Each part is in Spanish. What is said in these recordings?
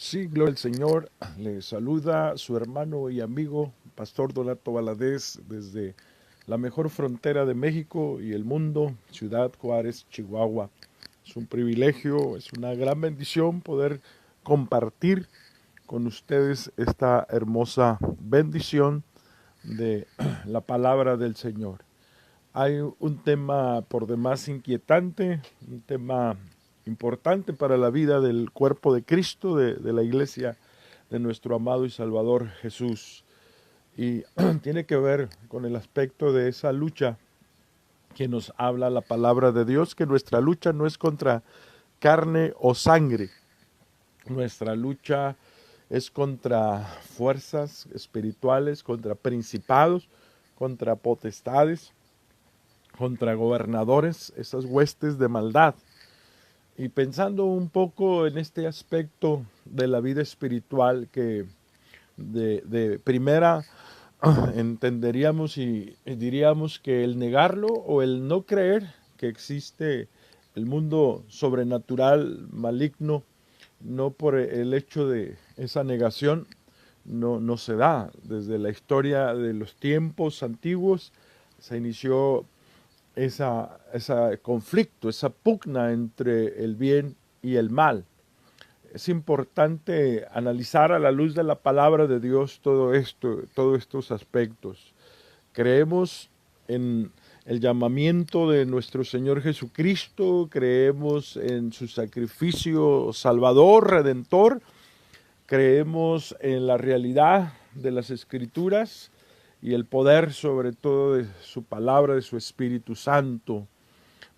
Sí, gloria al Señor. Le saluda su hermano y amigo, Pastor Donato Valadez, desde la mejor frontera de México y el mundo, Ciudad Juárez, Chihuahua. Es un privilegio, es una gran bendición poder compartir con ustedes esta hermosa bendición de la palabra del Señor. Hay un tema por demás inquietante, un tema importante para la vida del cuerpo de Cristo, de la iglesia de nuestro amado y Salvador Jesús. Y tiene que ver con el aspecto de esa lucha que nos habla la palabra de Dios, que nuestra lucha no es contra carne o sangre, nuestra lucha es contra fuerzas espirituales, contra principados, contra potestades, contra gobernadores, esas huestes de maldad. Y pensando un poco en este aspecto de la vida espiritual que de primera entenderíamos y diríamos que el negarlo o el no creer que existe el mundo sobrenatural maligno, no por el hecho de esa negación, no se da. Desde la historia de los tiempos antiguos se inició ese conflicto, esa pugna entre el bien y el mal. Es importante analizar a la luz de la palabra de Dios todo esto, todos estos aspectos. Creemos en el llamamiento de nuestro Señor Jesucristo, creemos en su sacrificio salvador, redentor, creemos en la realidad de las Escrituras y el poder sobre todo de su palabra, de su Espíritu Santo,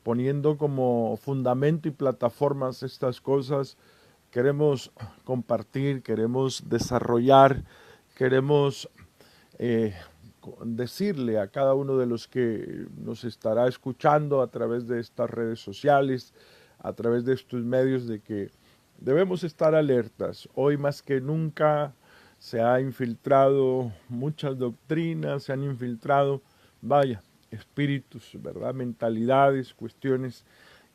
poniendo como fundamento y plataformas estas cosas. Queremos compartir, queremos desarrollar, queremos eh, decirle a cada uno de los que nos estará escuchando a través de estas redes sociales, a través de estos medios, de que debemos estar alertas. Hoy más que nunca se ha infiltrado muchas doctrinas, se han infiltrado, vaya, espíritus, ¿verdad? Mentalidades, cuestiones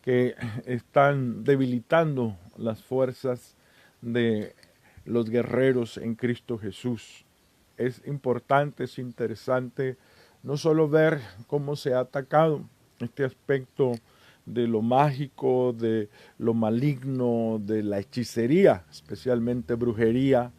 que están debilitando las fuerzas de los guerreros en Cristo Jesús. Es importante, es interesante no solo ver cómo se ha atacado este aspecto de lo mágico, de lo maligno, de la hechicería, especialmente brujería,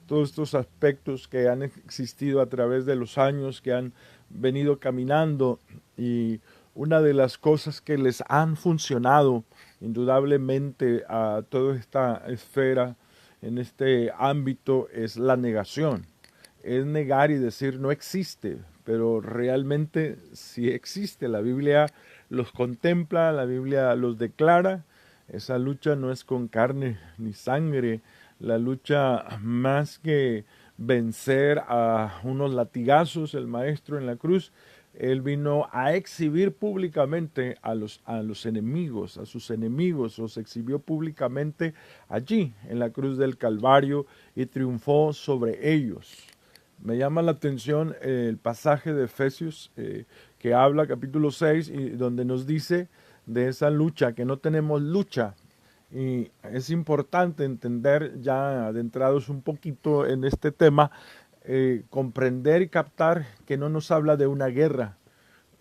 todos estos aspectos que han existido a través de los años, que han venido caminando, y una de las cosas que les han funcionado indudablemente a toda esta esfera, en este ámbito, es la negación. Es negar y decir no existe, pero realmente sí existe. La Biblia los contempla, la Biblia los declara. Esa lucha no es con carne ni sangre. La lucha, más que vencer a unos latigazos, el maestro en la cruz, él vino a exhibir públicamente a los enemigos, a sus enemigos, los exhibió públicamente allí en la cruz del Calvario y triunfó sobre ellos. Me llama la atención el pasaje de Efesios que habla, capítulo 6, y donde nos dice de esa lucha, que no tenemos lucha. Y es importante entender, ya adentrados un poquito en este tema, comprender y captar que no nos habla de una guerra.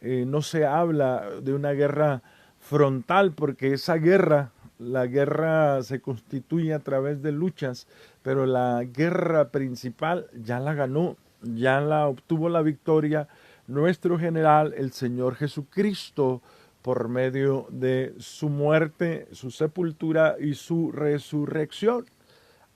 No se habla de una guerra frontal, porque esa guerra, la guerra se constituye a través de luchas, pero la guerra principal ya la ganó, ya la obtuvo la victoria nuestro general, el Señor Jesucristo, por medio de su muerte, su sepultura y su resurrección.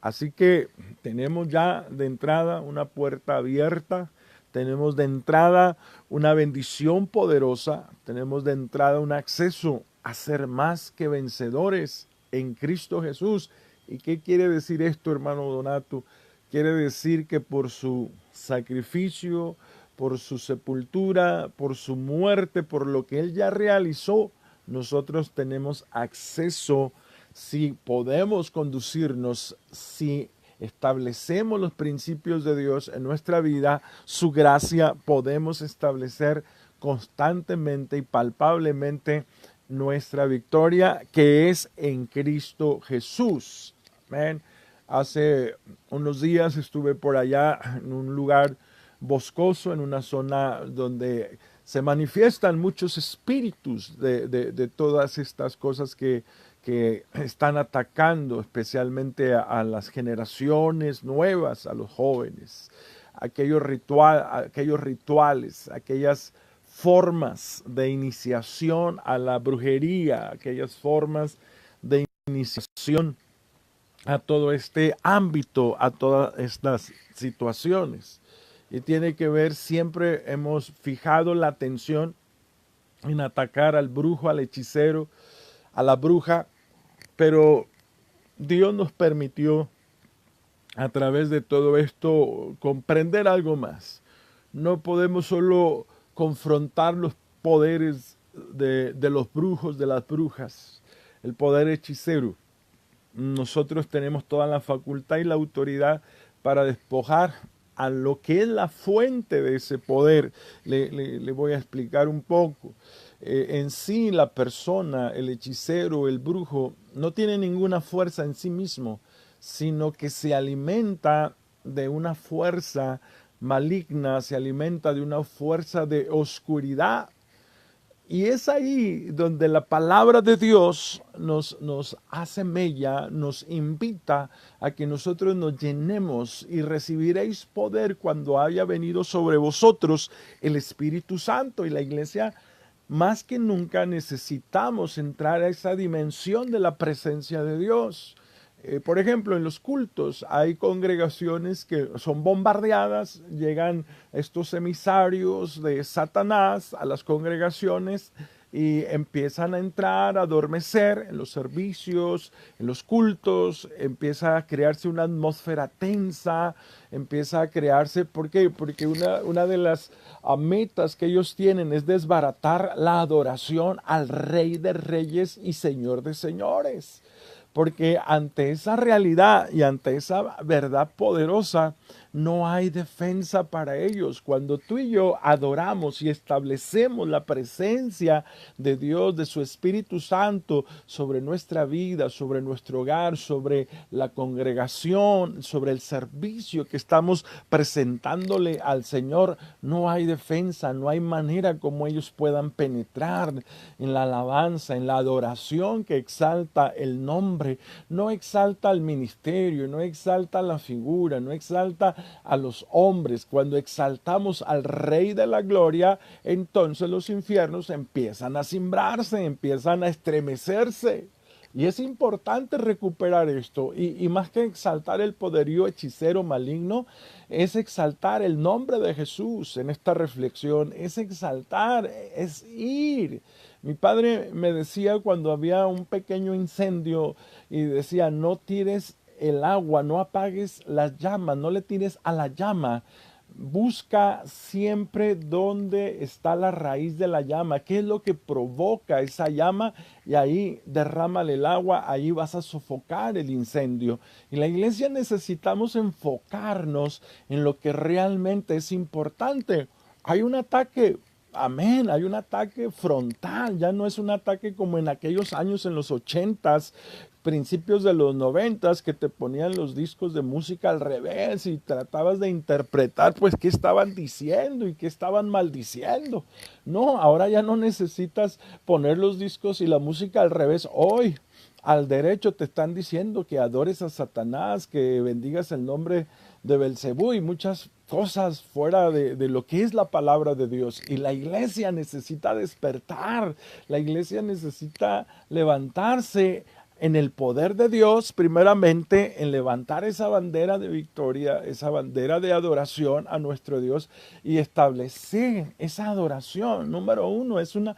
Así que tenemos ya de entrada una puerta abierta, tenemos de entrada una bendición poderosa, tenemos de entrada un acceso a ser más que vencedores en Cristo Jesús. ¿Y qué quiere decir esto, hermano Donato? Quiere decir que por su sacrificio, por su sepultura, por su muerte, por lo que Él ya realizó, nosotros tenemos acceso. Si podemos conducirnos, si establecemos los principios de Dios en nuestra vida, su gracia, podemos establecer constantemente y palpablemente nuestra victoria, que es en Cristo Jesús. Amén. Hace unos días estuve por allá en un lugar boscoso, en una zona donde se manifiestan muchos espíritus de todas estas cosas que están atacando especialmente a las generaciones nuevas, a los jóvenes, aquellos rituales, aquellas formas de iniciación a la brujería, aquellas formas de iniciación a todo este ámbito, a todas estas situaciones. Y tiene que ver, siempre hemos fijado la atención en atacar al brujo, al hechicero, a la bruja, pero Dios nos permitió a través de todo esto comprender algo más. No podemos solo confrontar los poderes de los brujos, de las brujas, el poder hechicero. Nosotros tenemos toda la facultad y la autoridad para despojar a lo que es la fuente de ese poder. Le voy a explicar un poco. En sí, la persona, el hechicero, el brujo, no tiene ninguna fuerza en sí mismo, sino que se alimenta de una fuerza maligna, se alimenta de una fuerza de oscuridad. Y es ahí donde la palabra de Dios nos hace mella, nos invita a que nosotros nos llenemos y recibiréis poder cuando haya venido sobre vosotros el Espíritu Santo. Y la iglesia, más que nunca, necesitamos entrar a esa dimensión de la presencia de Dios. Por ejemplo, en los cultos hay congregaciones que son bombardeadas, llegan estos emisarios de Satanás a las congregaciones y empiezan a entrar, a adormecer en los servicios, en los cultos, empieza a crearse una atmósfera tensa, empieza a crearse, ¿por qué? Porque una de las metas que ellos tienen es desbaratar la adoración al Rey de Reyes y Señor de Señores. Porque ante esa realidad y ante esa verdad poderosa, no hay defensa para ellos. Cuando tú y yo adoramos y establecemos la presencia de Dios, de su Espíritu Santo sobre nuestra vida, sobre nuestro hogar, sobre la congregación, sobre el servicio que estamos presentándole al Señor, no hay defensa, no hay manera como ellos puedan penetrar en la alabanza, en la adoración que exalta el nombre, no exalta al ministerio, no exalta la figura, no exalta a los hombres. Cuando exaltamos al Rey de la Gloria, entonces los infiernos empiezan a cimbrarse, empiezan a estremecerse. Y es importante recuperar esto, y más que exaltar el poderío hechicero maligno, es exaltar el nombre de Jesús en esta reflexión, es exaltar, es ir. Mi padre me decía cuando había un pequeño incendio y decía, no tires el agua, no apagues las llamas, no le tires a la llama. Busca siempre dónde está la raíz de la llama, qué es lo que provoca esa llama, y ahí derrámale el agua, ahí vas a sofocar el incendio. Y la iglesia necesitamos enfocarnos en lo que realmente es importante. Hay un ataque. Amén, hay un ataque frontal, ya no es un ataque como en aquellos años en los 80s, principios de los 90s, que te ponían los discos de música al revés y tratabas de interpretar pues qué estaban diciendo y qué estaban maldiciendo. No, ahora ya no necesitas poner los discos y la música al revés. Hoy al derecho te están diciendo que adores a Satanás, que bendigas el nombre de Belcebú y muchas cosas fuera de lo que es la palabra de Dios. Y la iglesia necesita despertar, la iglesia necesita levantarse en el poder de Dios, primeramente en levantar esa bandera de victoria, esa bandera de adoración a nuestro Dios y establecer esa adoración. Número uno, es una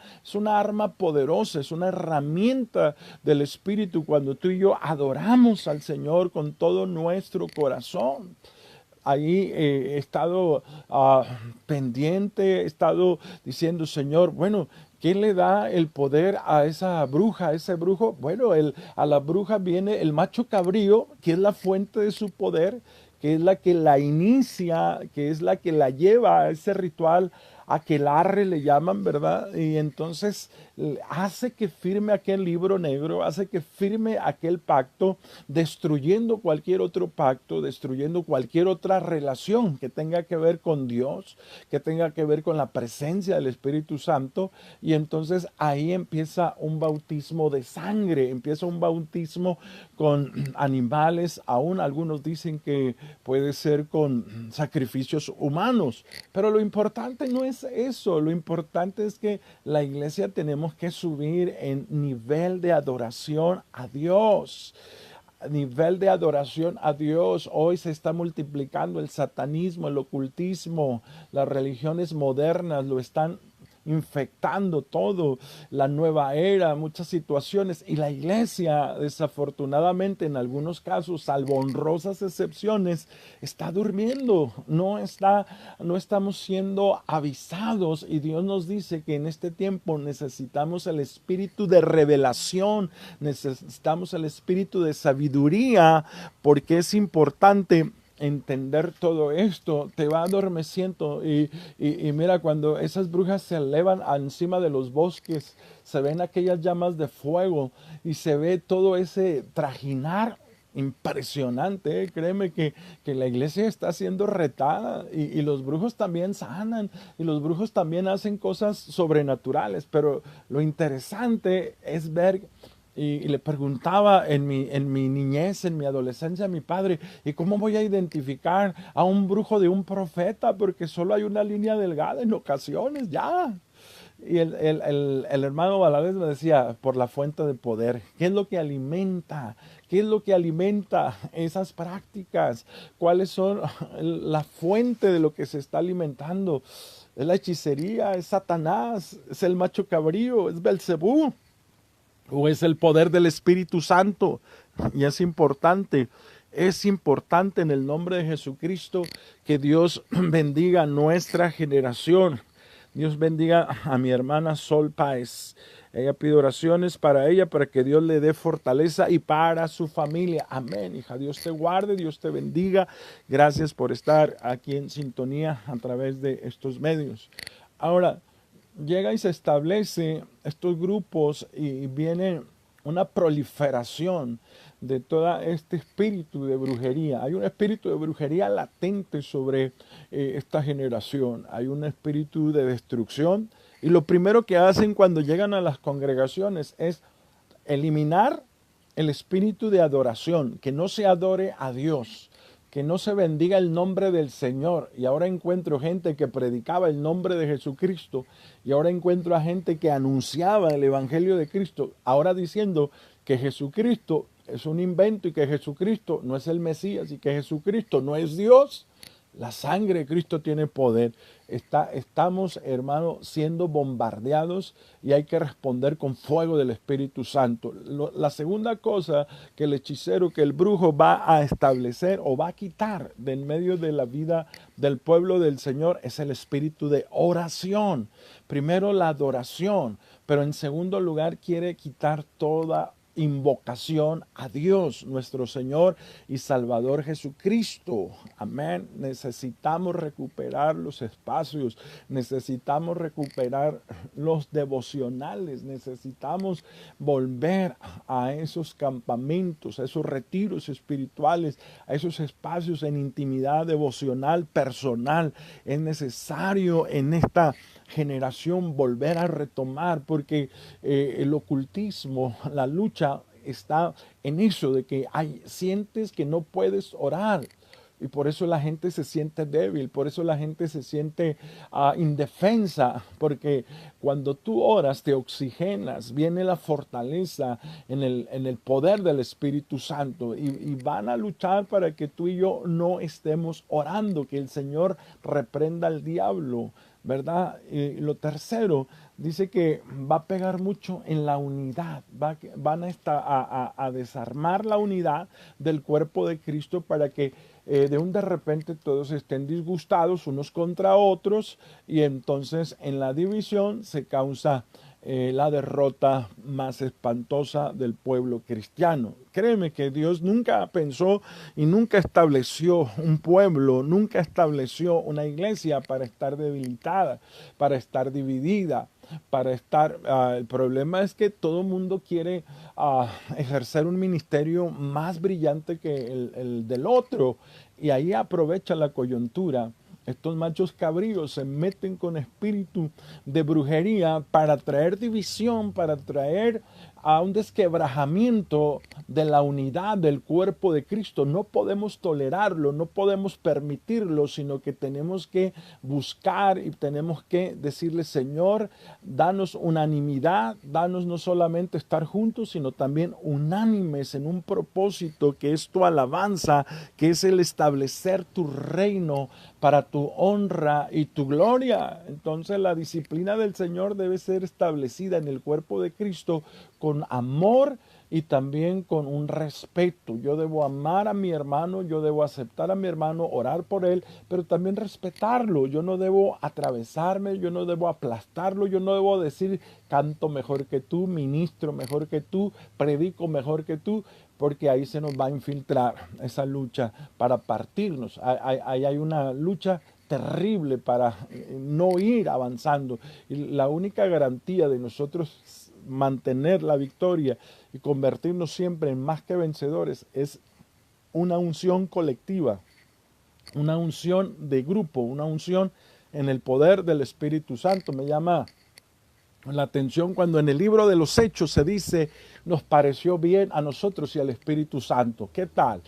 arma poderosa, es una herramienta del Espíritu cuando tú y yo adoramos al Señor con todo nuestro corazón. Ahí he estado pendiente, he estado diciendo, Señor, bueno, ¿qué le da el poder a esa bruja, a ese brujo? Bueno, a la bruja viene el macho cabrío, que es la fuente de su poder, que es la que la inicia, que es la que la lleva a ese ritual, aquelarre le llaman, ¿verdad? Y entonces hace que firme aquel libro negro, hace que firme aquel pacto, destruyendo cualquier otro pacto, destruyendo cualquier otra relación que tenga que ver con Dios, que tenga que ver con la presencia del Espíritu Santo. Y entonces ahí empieza un bautismo de sangre, empieza un bautismo con animales, aún algunos dicen que puede ser con sacrificios humanos, pero lo importante no es eso, lo importante es que la iglesia tenemos que subir en nivel de adoración a Dios. Nivel de adoración a Dios. Hoy se está multiplicando el satanismo, el ocultismo, las religiones modernas lo están infectando todo, la nueva era, muchas situaciones, y la iglesia desafortunadamente en algunos casos, salvo honrosas excepciones, está durmiendo, no estamos siendo avisados, y Dios nos dice que en este tiempo necesitamos el espíritu de revelación, necesitamos el espíritu de sabiduría, porque es importante entender todo esto. Te va adormeciendo y mira, cuando esas brujas se elevan encima de los bosques, se ven aquellas llamas de fuego y se ve todo ese trajinar impresionante, ¿eh? Créeme que la iglesia está siendo retada y los brujos también sanan y los brujos también hacen cosas sobrenaturales, pero lo interesante es ver. Y le preguntaba en mi niñez, en mi adolescencia a mi padre, ¿y cómo voy a identificar a un brujo de un profeta? Porque solo hay una línea delgada en ocasiones, ya. Y el hermano Valadez me decía, por la fuente de poder. ¿Qué es lo que alimenta? ¿Qué es lo que alimenta esas prácticas? ¿Cuáles son la fuente de lo que se está alimentando? Es la hechicería, es Satanás, es el macho cabrío, es Belcebú. ¿O es el poder del Espíritu Santo? Y es importante en el nombre de Jesucristo que Dios bendiga nuestra generación. Dios bendiga a mi hermana Sol Páez. Ella pide oraciones para ella, para que Dios le dé fortaleza y para su familia. Amén, hija. Dios te guarde, Dios te bendiga. Gracias por estar aquí en sintonía a través de estos medios. Ahora, llega y se establece estos grupos y viene una proliferación de todo este espíritu de brujería. Hay un espíritu de brujería latente sobre esta generación. Hay un espíritu de destrucción. Y lo primero que hacen cuando llegan a las congregaciones es eliminar el espíritu de adoración, que no se adore a Dios, que no se bendiga el nombre del Señor. Y ahora encuentro gente que predicaba el nombre de Jesucristo y ahora encuentro a gente que anunciaba el Evangelio de Cristo, ahora diciendo que Jesucristo es un invento y que Jesucristo no es el Mesías y que Jesucristo no es Dios. La sangre de Cristo tiene poder. Estamos, hermano, siendo bombardeados y hay que responder con fuego del Espíritu Santo. La segunda cosa que el hechicero, que el brujo va a establecer o va a quitar de en medio de la vida del pueblo del Señor es el espíritu de oración. Primero la adoración, pero en segundo lugar quiere quitar toda invocación a Dios, nuestro Señor y Salvador Jesucristo. Amén. Necesitamos recuperar los espacios, necesitamos recuperar los devocionales, necesitamos volver a esos campamentos, a esos retiros espirituales, a esos espacios en intimidad devocional, personal. Es necesario en esta generación volver a retomar, porque el ocultismo, la lucha está en eso de que sientes que no puedes orar y por eso la gente se siente débil, por eso la gente se siente indefensa, porque cuando tú oras te oxigenas, viene la fortaleza en el poder del Espíritu Santo y van a luchar para que tú y yo no estemos orando, que el Señor reprenda al diablo, ¿verdad? Y lo tercero, dice que va a pegar mucho en la unidad, van a desarmar la unidad del cuerpo de Cristo para que de repente todos estén disgustados unos contra otros y entonces en la división se causa la derrota más espantosa del pueblo cristiano. Créeme que Dios nunca pensó y nunca estableció un pueblo, nunca estableció una iglesia para estar debilitada, para estar dividida, para estar... el problema es que todo el mundo quiere ejercer un ministerio más brillante que el del otro, y ahí aprovecha la coyuntura. Estos machos cabríos se meten con espíritu de brujería para traer división, para traer a un desquebrajamiento de la unidad del cuerpo de Cristo. No podemos tolerarlo, no podemos permitirlo, sino que tenemos que buscar y tenemos que decirle: Señor, danos unanimidad, danos no solamente estar juntos, sino también unánimes en un propósito que es tu alabanza, que es el establecer tu reino para tu honra y tu gloria. Entonces la disciplina del Señor debe ser establecida en el cuerpo de Cristo con amor y también con un respeto. Yo debo amar a mi hermano, yo debo aceptar a mi hermano, orar por él, pero también respetarlo. Yo no debo atravesarme, yo no debo aplastarlo, yo no debo decir canto mejor que tú, ministro mejor que tú, predico mejor que tú, porque ahí se nos va a infiltrar esa lucha para partirnos. Ahí hay una lucha terrible para no ir avanzando. Y la única garantía de nosotros mantener la victoria y convertirnos siempre en más que vencedores es una unción colectiva, una unción de grupo, una unción en el poder del Espíritu Santo. Me llama la atención cuando en el libro de los Hechos se dice: nos pareció bien a nosotros y al Espíritu Santo. ¿Qué tal?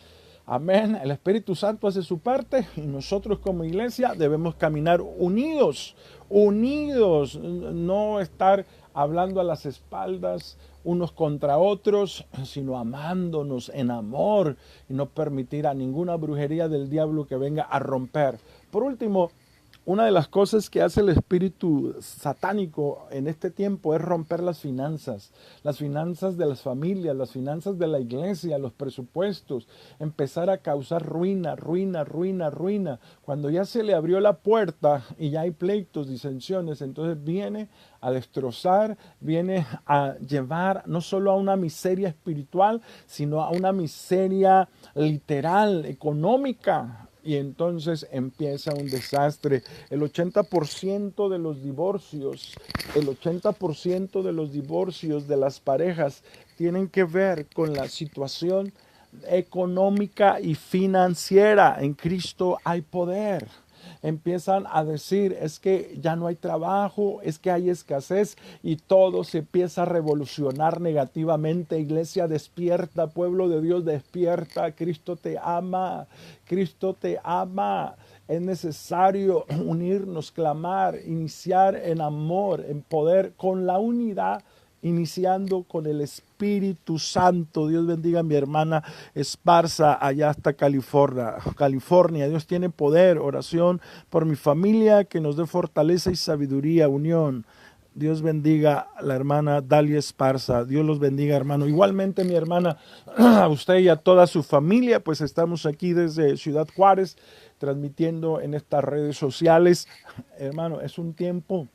Amén. El Espíritu Santo hace su parte y nosotros como iglesia debemos caminar unidos, unidos, no estar hablando a las espaldas unos contra otros, sino amándonos en amor y no permitir a ninguna brujería del diablo que venga a romper. Por último, una de las cosas que hace el espíritu satánico en este tiempo es romper las finanzas de las familias, las finanzas de la iglesia, los presupuestos, empezar a causar ruina, ruina, ruina, ruina. Cuando ya se le abrió la puerta y ya hay pleitos, disensiones, entonces viene a destrozar, viene a llevar no solo a una miseria espiritual, sino a una miseria literal, económica. Y entonces empieza un desastre. El 80% de los divorcios, el 80% de los divorcios de las parejas tienen que ver con la situación económica y financiera. En Cristo hay poder. Empiezan a decir: es que ya no hay trabajo, es que hay escasez, y todo se empieza a revolucionar negativamente. Iglesia, despierta, pueblo de Dios, despierta. Cristo te ama, Cristo te ama. Es necesario unirnos, clamar, iniciar en amor, en poder, con la unidad, iniciando con el Espíritu Santo. Dios bendiga a mi hermana Esparza allá hasta California. Dios tiene poder. Oración por mi familia, que nos dé fortaleza y sabiduría, unión. Dios bendiga a la hermana Dalia Esparza. Dios los bendiga, hermano. Igualmente, mi hermana, a usted y a toda su familia, pues estamos aquí desde Ciudad Juárez, transmitiendo en estas redes sociales. Hermano, es un tiempo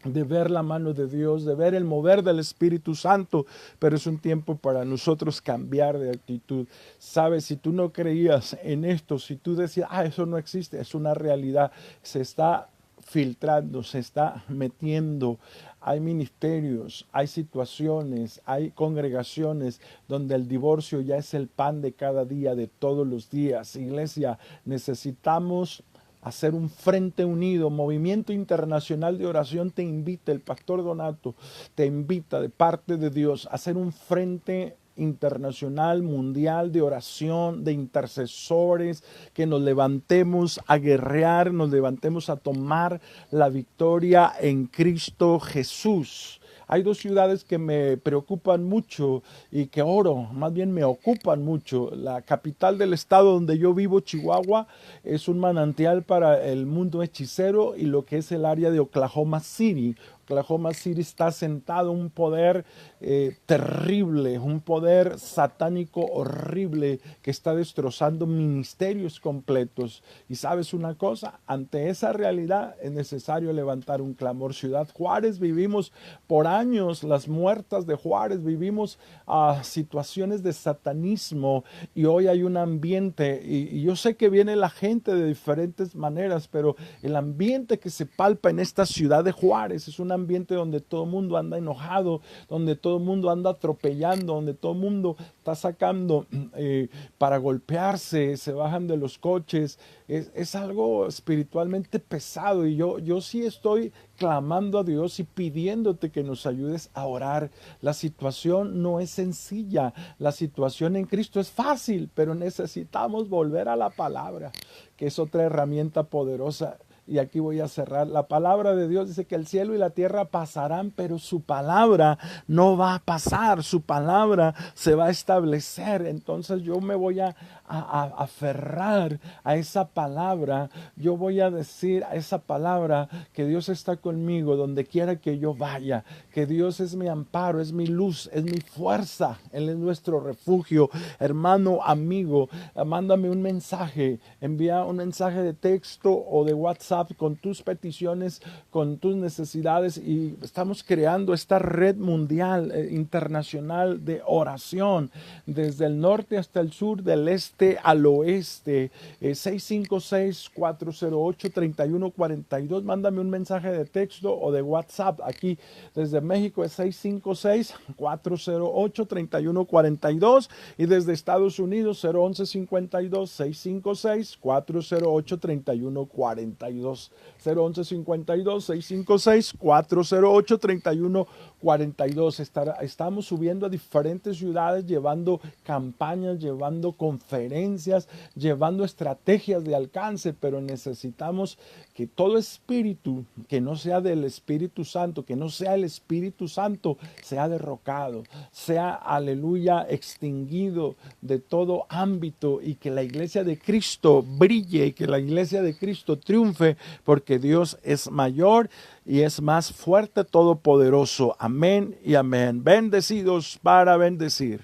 de ver la mano de Dios, de ver el mover del Espíritu Santo, pero es un tiempo para nosotros cambiar de actitud. Sabes, si tú no creías en esto, si tú decías: eso no existe, es una realidad, se está filtrando, se está metiendo. Hay ministerios, hay situaciones, hay congregaciones donde el divorcio ya es el pan de cada día, de todos los días. Iglesia, necesitamos hacer un frente unido. Movimiento Internacional de Oración te invita, el pastor Donato te invita de parte de Dios a hacer un frente internacional, mundial de oración, de intercesores, que nos levantemos a guerrear, nos levantemos a tomar la victoria en Cristo Jesús. Hay dos ciudades que me preocupan mucho y que oro, más bien me ocupan mucho. La capital del estado donde yo vivo, Chihuahua, es un manantial para el mundo hechicero, y lo que es el área de Oklahoma City. Oklahoma City está sentado un poder terrible, un poder satánico horrible que está destrozando ministerios completos. Y sabes una cosa, ante esa realidad es necesario levantar un clamor. Ciudad Juárez, vivimos por años las muertas de Juárez, vivimos situaciones de satanismo y hoy hay un ambiente y yo sé que viene la gente de diferentes maneras, pero el ambiente que se palpa en esta ciudad de Juárez es un ambiente donde todo el mundo anda enojado, donde todo el mundo anda atropellando, donde todo el mundo está sacando para golpearse, se bajan de los coches. Es algo espiritualmente pesado y yo sí estoy clamando a Dios y pidiéndote que nos ayudes a orar. La situación no es sencilla, la situación en Cristo es fácil, pero necesitamos volver a la palabra, que es otra herramienta poderosa. Y aquí voy a cerrar. La palabra de Dios dice que el cielo y la tierra pasarán, pero su palabra no va a pasar, su palabra se va a establecer. Entonces yo me voy a aferrar a esa palabra. Yo voy a decir a esa palabra que Dios está conmigo donde quiera que yo vaya, que Dios es mi amparo, es mi luz, es mi fuerza, Él es nuestro refugio. Hermano, amigo, mándame un mensaje, envía un mensaje de texto o de WhatsApp con tus peticiones, con tus necesidades, y estamos creando esta red mundial, internacional de oración, desde el norte hasta el sur, del este al oeste. 656-408-3142, mándame un mensaje de texto o de WhatsApp. Aquí desde México es 656-408-3142 y desde Estados Unidos 011-52-656-408-3142. 011-52-656-408-3142. Estamos subiendo a diferentes ciudades, llevando campañas, llevando conferencias, llevando estrategias de alcance, pero necesitamos que todo espíritu que no sea del Espíritu Santo, que no sea el Espíritu Santo, sea derrocado, sea, aleluya, extinguido de todo ámbito, y que la iglesia de Cristo brille y que la iglesia de Cristo triunfe, porque Dios es mayor y es más fuerte, todopoderoso. Amén y amén. Bendecidos para bendecir.